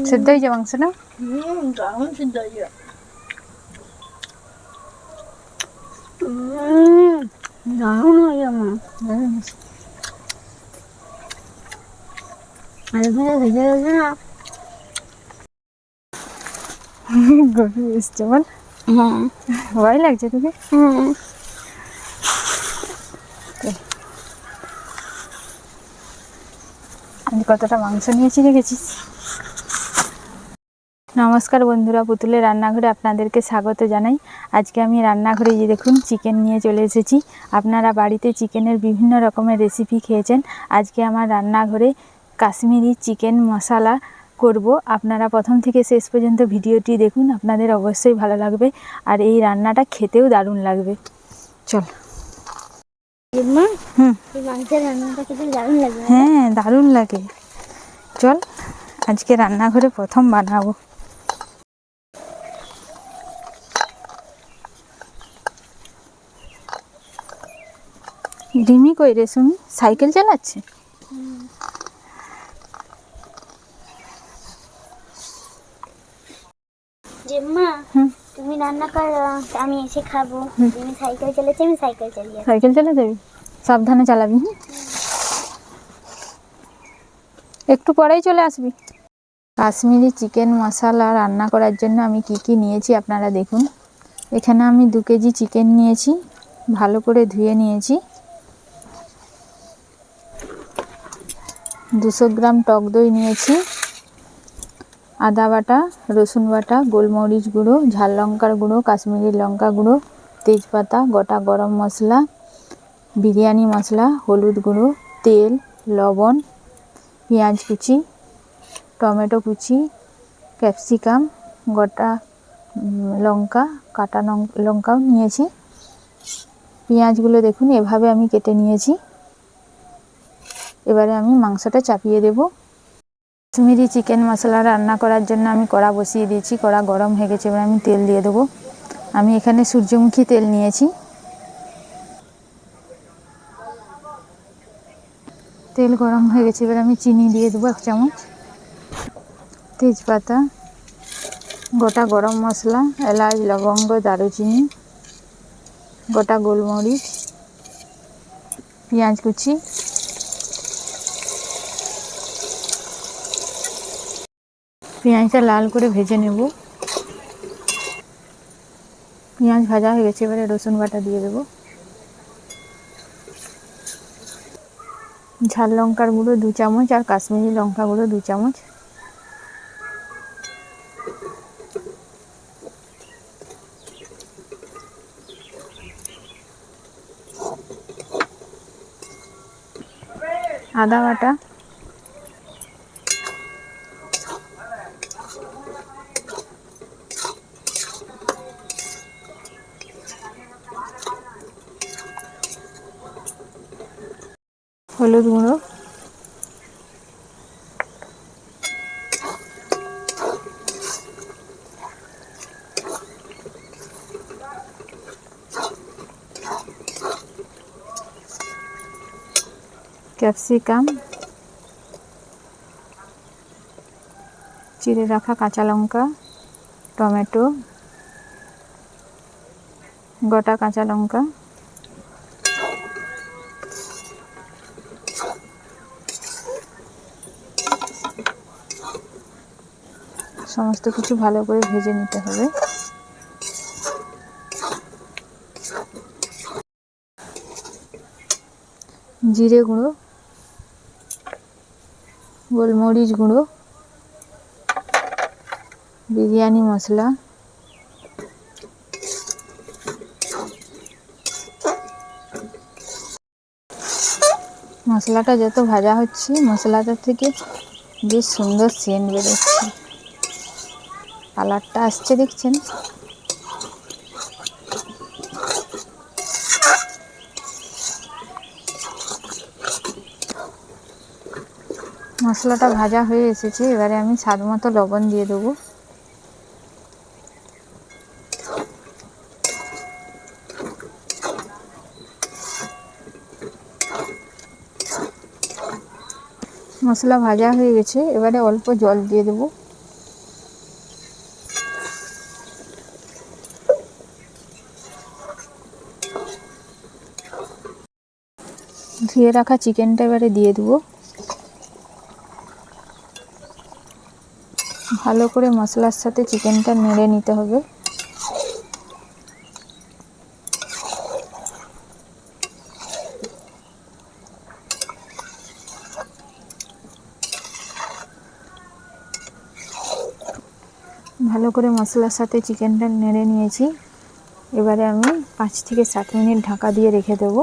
সেদ্ধ হয়েছে মাংস না? দারুণ সিদ্ধ হয়েছে। দারুণ হয়েছে আমার। ভেজে গেছে না। গরু এসছে বল। হ্যাঁ, ভয় লাগছে তোকে? হ্যাঁ। আমি কতটা মাংস নিয়েছি দেখেছিস? নমস্কার বন্ধুরা, পুতুলের রান্নাঘরে আপনাদেরকে স্বাগত জানাই। আজকে আমি রান্নাঘরে যে দেখুন চিকেন নিয়ে চলে এসেছি। আপনারা বাড়িতে চিকেনের বিভিন্ন রকমের রেসিপি খেয়েছেন। আজকে আমার রান্নাঘরে কাশ্মীরি চিকেন মশলা করব। আপনারা প্রথম থেকে শেষ পর্যন্ত ভিডিওটি দেখুন, আপনাদের অবশ্যই ভালো লাগবে। আর এই রান্নাটা খেতেও দারুণ লাগবে। চল। মাংসের রান্নাটা খেতে দারুণ লাগে। হ্যাঁ, দারুণ লাগে। চল, আজকে রান্নাঘরে প্রথম বানাবো। রিমি কই রে শুনি? সাইকেল চালাচ্ছে? জেম্মা, তুমি রান্না করো, আমি এসে খাবো। তুমি সাইকেল চালাচ্ছি, আমি সাইকেল চালিয়ে। সাইকেল চালা যাবি? সাবধানে চালাবি। একটু পরেই চলে আসবি। কাশ্মীরি চিকেন মশলা রান্না করার জন্য আমি কি কি নিয়েছি আপনারা দেখুন। এখানে আমি 2 কেজি চিকেন নিয়েছি, ভালো করে ধুয়ে নিয়েছি। 200 গ্রাম টক দই নিয়েছি, আদা বাটা, রসুন বাটা, গোলমরিচ গুঁড়ো, ঝাল লঙ্কার গুঁড়ো, কাশ্মীরি লঙ্কা গুঁড়ো, তেজপাতা, গোটা গরম মশলা, বিরিয়ানি মশলা, হলুদ গুঁড়ো, তেল, লবণ, পেঁয়াজ কুচি, টমেটো কুচি, ক্যাপসিকাম, গোটা লঙ্কা, কাটা লঙ্কাও নিয়েছি। পেঁয়াজগুলো দেখুন এভাবে আমি কেটে নিয়েছি। এবারে আমি মাংসটা চাপিয়ে দেব। কাশ্মীরি চিকেন মশলা রান্না করার জন্য আমি কড়া বসিয়ে দিয়েছি। কড়া গরম হয়ে গেছে, এবার আমি তেল দিয়ে দেবো। আমি এখানে সূর্যমুখী তেল নিয়েছি। তেল গরম হয়ে গেছে, এবার আমি চিনি দিয়ে দেবো 1 চামচ, তেজপাতা, গোটা গরম মশলা, এলাচ, লবঙ্গ, দারুচিনি, গোটা গোলমরিচ, পেঁয়াজ কুচি, পেঁয়াজটা লাল করে ভেজে নেব। পেঁয়াজ ভাজা হয়ে গেছে, এবারে রসুন বাটা দিয়ে দেবো। ঝাল লঙ্কার গুঁড়ো 2 চামচ আর কাশ্মীরি লঙ্কা গুঁড়ো 2 চামচ। আদা বাটা, হলুদ গুঁড়ো, ক্যাপসিকাম, চিড়ে রাখা কাঁচা লঙ্কা, টমেটো, গোটা কাঁচা লঙ্কা, সমস্ত কিছু ভালো করে ভেজে নিতে হবে। জিরে গুঁড়ো, গোলমরিচ গুঁড়ো, বিরিয়ানি মশলা, মশলাটা যত ভাজা হচ্ছে মশলাটা থেকে বেশ সুন্দর সেন্ট বেরোচ্ছে, কালারটা আসছে দেখছেন। মশলাটা ভাজা হয়ে এসেছে, এবারে আমি স্বাদ মতো লবণ দিয়ে দেবো। মশলা ভাজা হয়ে গেছে, এবারে অল্প জল দিয়ে দেব। ধুয়ে রাখা চিকেনটা এবারে দিয়ে দেব। ভালো করে মশলার সাথে চিকেনটা নেড়ে নিতে হবে। ভালো করে মশলার সাথে চিকেনটা নেড়ে নিয়েছি, এবারে আমি 5 থেকে 7 মিনিট ঢাকা দিয়ে রেখে দেব।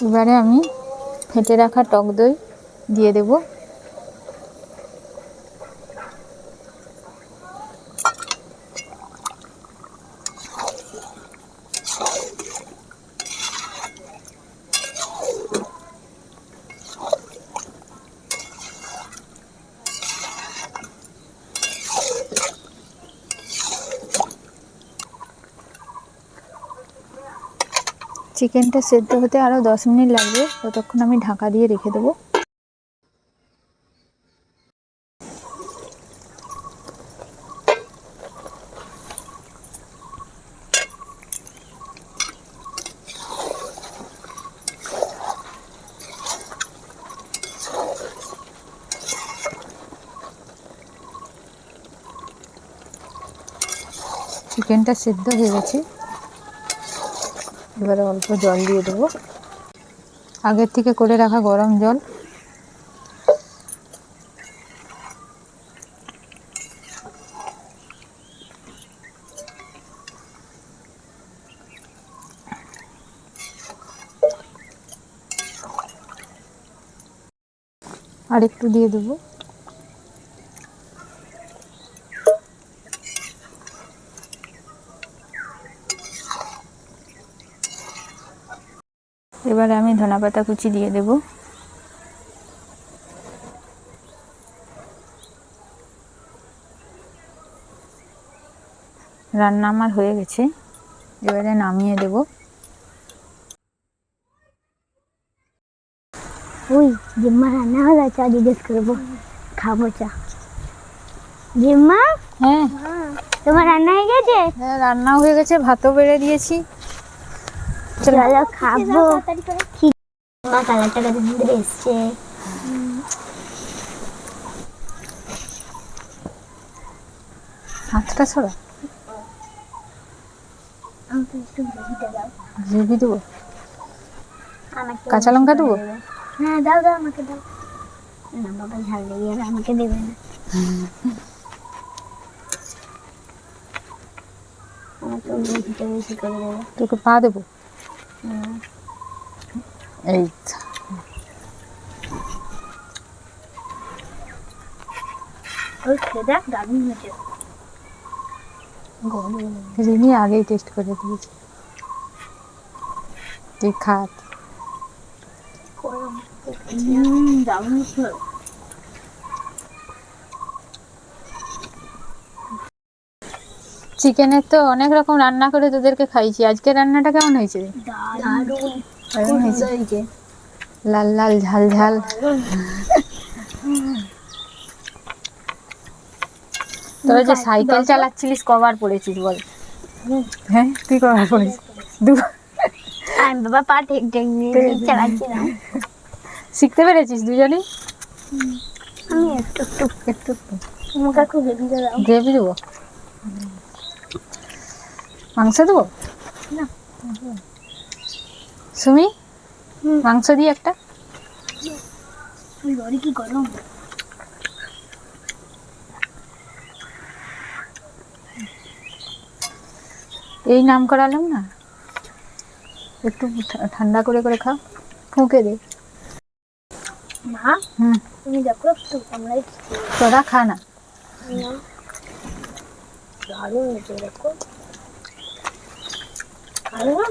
এবারে আমি ফেটে রাখা টক দই দিয়ে দেব। চিকেনটা সেদ্ধ হতে আরও 10 মিনিট লাগবে, ততক্ষণ আমি ঢাকা দিয়ে রেখে দেবো। চিকেনটা সেদ্ধ হয়ে গেছে, এবারে অল্প জল দিয়ে দেবো, আগের থেকে করে রাখা গরম জল। আর একটু দিয়ে দেবো। এবারে আমি ধনেপাতা কুচি দিয়ে দেব। রান্না আমার হয়ে গেছে, এবারে নামিয়ে দেব। ওই জিম্মা রান্না হলো, চা জিজ্ঞেস করবো, খাবো চা। জিম্মা, হ্যাঁ তোমার রান্না হয়ে গেছে? হ্যাঁ রান্নাও হয়ে গেছে, ভাতও বেড়ে দিয়েছি, চলো খাবো। মা কালারটা কত সুন্দর এসছে। হাতটা ছড়া আমাকে একটু ভেজিটা দাও। ঝিবি দেবো, আমাকে কাঁচা লঙ্কা দেবো। হ্যাঁ দাও দাও, আমাকে দাও। না বাবা, ঝাল লেগে যাবে, আমাকে দেবে না। আমাকে ভেজিটা বেশি করে দেবে। তোকে পা দেবো, এই ওই খেদা দারুণ হয়েছে। রিনি আগেই টেস্ট করে দিয়েছি, তুই খা। দারুণ হয়েছে। চিকেনের তো অনেক রকম রান্না করে তোদেরকে খাইছি, আজকে রান্নাটা কেমন হয়েছে? দারুণ দারুণ হয়েছে, লাল লাল ঝাল ঝাল। তোরা যে সাইকেল চালাচ্ছিলিস কবার পড়েছিস বল? হ্যাঁ তুই কবার পড়েছিস? আমি বাবা পা ঠেক ঠেক নিয়ে চালাচ্ছিলাম। শিখতে পেরেছিস দুজনেই? আমি একটু একটু একটু তোমাকে খুব হেভি দাও। গ্রেভি দেবো, মাংস দেবো না। সুমি মাংস দিয়ে একটা। ওই ঘরে কি গরম। এই নাম করালাম না, একটু ঠান্ডা করে করে খাও, ফুঁকে দে। মা তুমি দেখো একটু, আমরাই তোরা খা না। দারুণ হয়েছে, দেখো। খাবে না?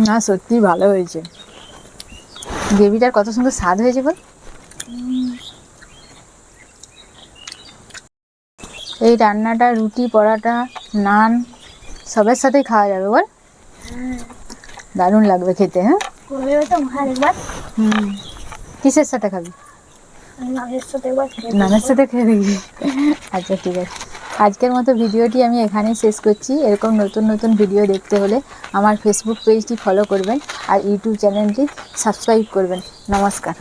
না সত্যি ভালো হয়েছে, গ্রেভিটার কত সুন্দর স্বাদ হয়েছে বল। এই রান্নাটা রুটি, পরাটা, নান সবের সাথেই খাওয়া যাবে বল। দারুণ লাগবে খেতে। হ্যাঁ, করবে তো ভালো একবার। কিসের সাথে খাবি? নানের সাথে একবার নানের সাথে খেয়ে দেখবি? আচ্ছা ঠিক আছে, আজকের মতো ভিডিওটি আমি এখানেই শেষ করছি। এরকম নতুন নতুন ভিডিও দেখতে হলে আমার ফেসবুক পেজটি ফলো করবেন আর ইউটিউব চ্যানেলটি সাবস্ক্রাইব করবেন। নমস্কার।